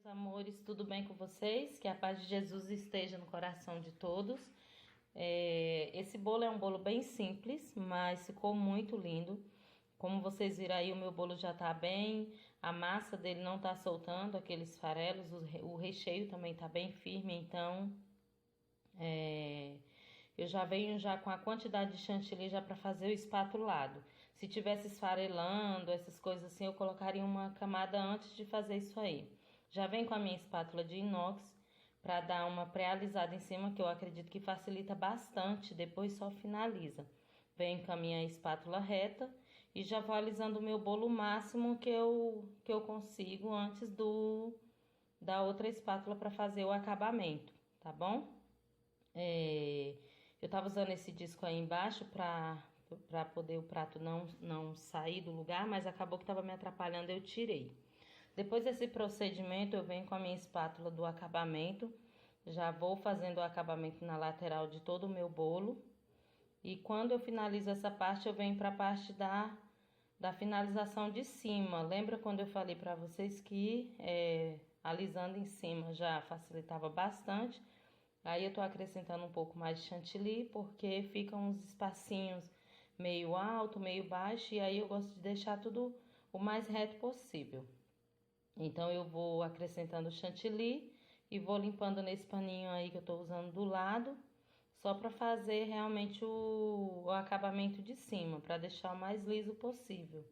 Meus amores, tudo bem com vocês? Que a paz de Jesus esteja no coração de todos. Esse bolo é um bolo bem simples, mas ficou muito lindo. Como vocês viram aí, o meu bolo já tá bem, a massa dele não tá soltando aqueles farelos, o recheio também tá bem firme, então eu já venho já com a quantidade de chantilly já para fazer o espatulado. Se tivesse esfarelando, essas coisas assim, eu colocaria uma camada antes de fazer isso aí. Já vem com a minha espátula de inox para dar uma pré-alisada em cima, que eu acredito que facilita bastante, depois só finaliza. Venho com a minha espátula reta e já vou alisando o meu bolo o máximo que eu consigo antes da outra espátula para fazer o acabamento, tá bom? Eu tava usando esse disco aí embaixo para poder o prato não sair do lugar, mas acabou que tava me atrapalhando, eu tirei. Depois desse procedimento, eu venho com a minha espátula do acabamento, já vou fazendo o acabamento na lateral de todo o meu bolo. E quando eu finalizo essa parte, eu venho para a parte da finalização de cima. Lembra quando eu falei para vocês que alisando em cima já facilitava bastante? Aí eu tô acrescentando um pouco mais de chantilly, porque ficam uns espacinhos meio alto, meio baixo, e aí eu gosto de deixar tudo o mais reto possível. Então eu vou acrescentando chantilly e vou limpando nesse paninho aí que eu tô usando do lado, só para fazer realmente o acabamento de cima, para deixar o mais liso possível.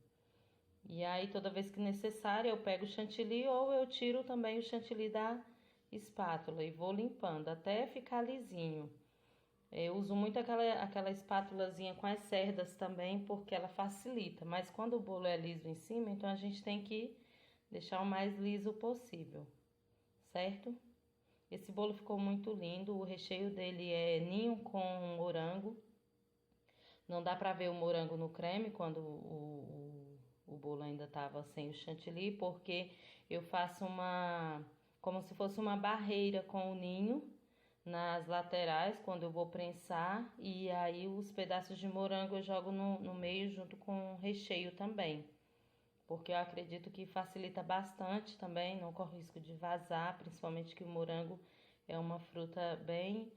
E aí toda vez que necessário eu pego o chantilly ou eu tiro também o chantilly da espátula e vou limpando até ficar lisinho. Eu uso muito aquela espátulazinha com as cerdas também, porque ela facilita, mas quando o bolo é liso em cima, então a gente tem que deixar o mais liso possível, certo? Esse bolo ficou muito lindo, o recheio dele é ninho com morango. Não dá pra ver o morango no creme quando o bolo ainda tava sem o chantilly, porque eu faço como se fosse uma barreira com o ninho nas laterais quando eu vou prensar, e aí os pedaços de morango eu jogo no meio junto com o recheio também, porque eu acredito que facilita bastante também, não corre risco de vazar, principalmente que o morango é uma fruta bem,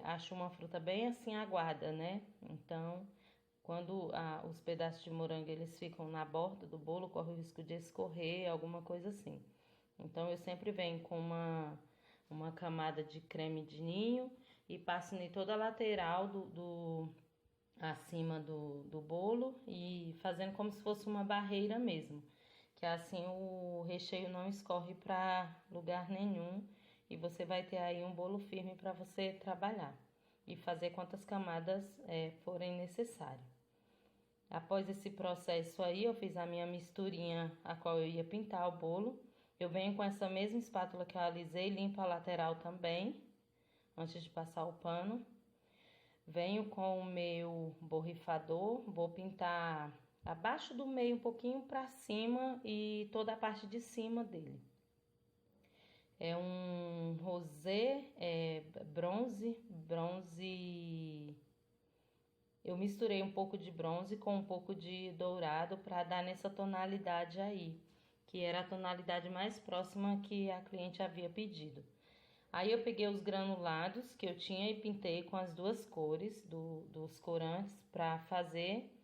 acho uma fruta bem assim aguada, né? Então, quando os pedaços de morango eles ficam na borda do bolo, corre o risco de escorrer, alguma coisa assim. Então, eu sempre venho com uma camada de creme de ninho e passo em toda a lateral acima do bolo e fazendo como se fosse uma barreira mesmo, que assim o recheio não escorre para lugar nenhum e você vai ter aí um bolo firme para você trabalhar e fazer quantas camadas forem necessárias. Após esse processo aí, eu fiz a minha misturinha, a qual eu ia pintar o bolo. Eu venho com essa mesma espátula que eu alisei, limpo a lateral também, antes de passar o pano. Venho com o meu borrifador, vou pintar abaixo do meio um pouquinho para cima e toda a parte de cima dele. É um rosé, bronze. Eu misturei um pouco de bronze com um pouco de dourado para dar nessa tonalidade aí, que era a tonalidade mais próxima que a cliente havia pedido. Aí eu peguei os granulados que eu tinha e pintei com as duas cores dos corantes para fazer.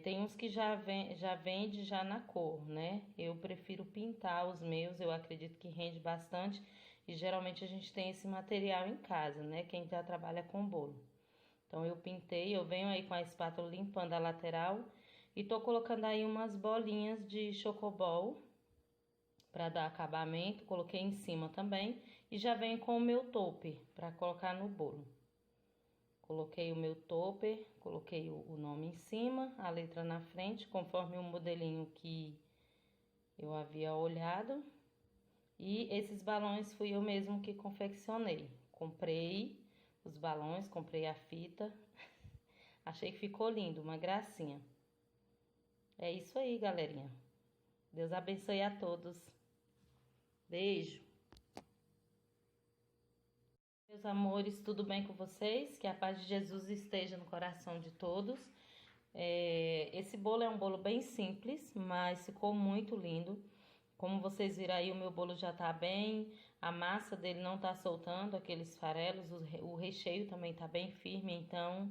Tem uns que já vende já na cor, né? Eu prefiro pintar os meus, eu acredito que rende bastante e geralmente a gente tem esse material em casa, né? Quem já trabalha com bolo. Então eu pintei, eu venho aí com a espátula limpando a lateral e tô colocando aí umas bolinhas de chocobol para dar acabamento, coloquei em cima também e já venho com o meu topper para colocar no bolo. Coloquei o meu topper, coloquei o nome em cima, a letra na frente, conforme o modelinho que eu havia olhado. E esses balões fui eu mesmo que confeccionei. Comprei os balões, comprei a fita. Achei que ficou lindo, uma gracinha. É isso aí, galerinha. Deus abençoe a todos. Beijo. Meus amores, tudo bem com vocês? Que a paz de Jesus esteja no coração de todos. Esse bolo é um bolo bem simples, mas ficou muito lindo. Como vocês viram aí, o meu bolo já tá bem, a massa dele não tá soltando aqueles farelos, o recheio também tá bem firme, então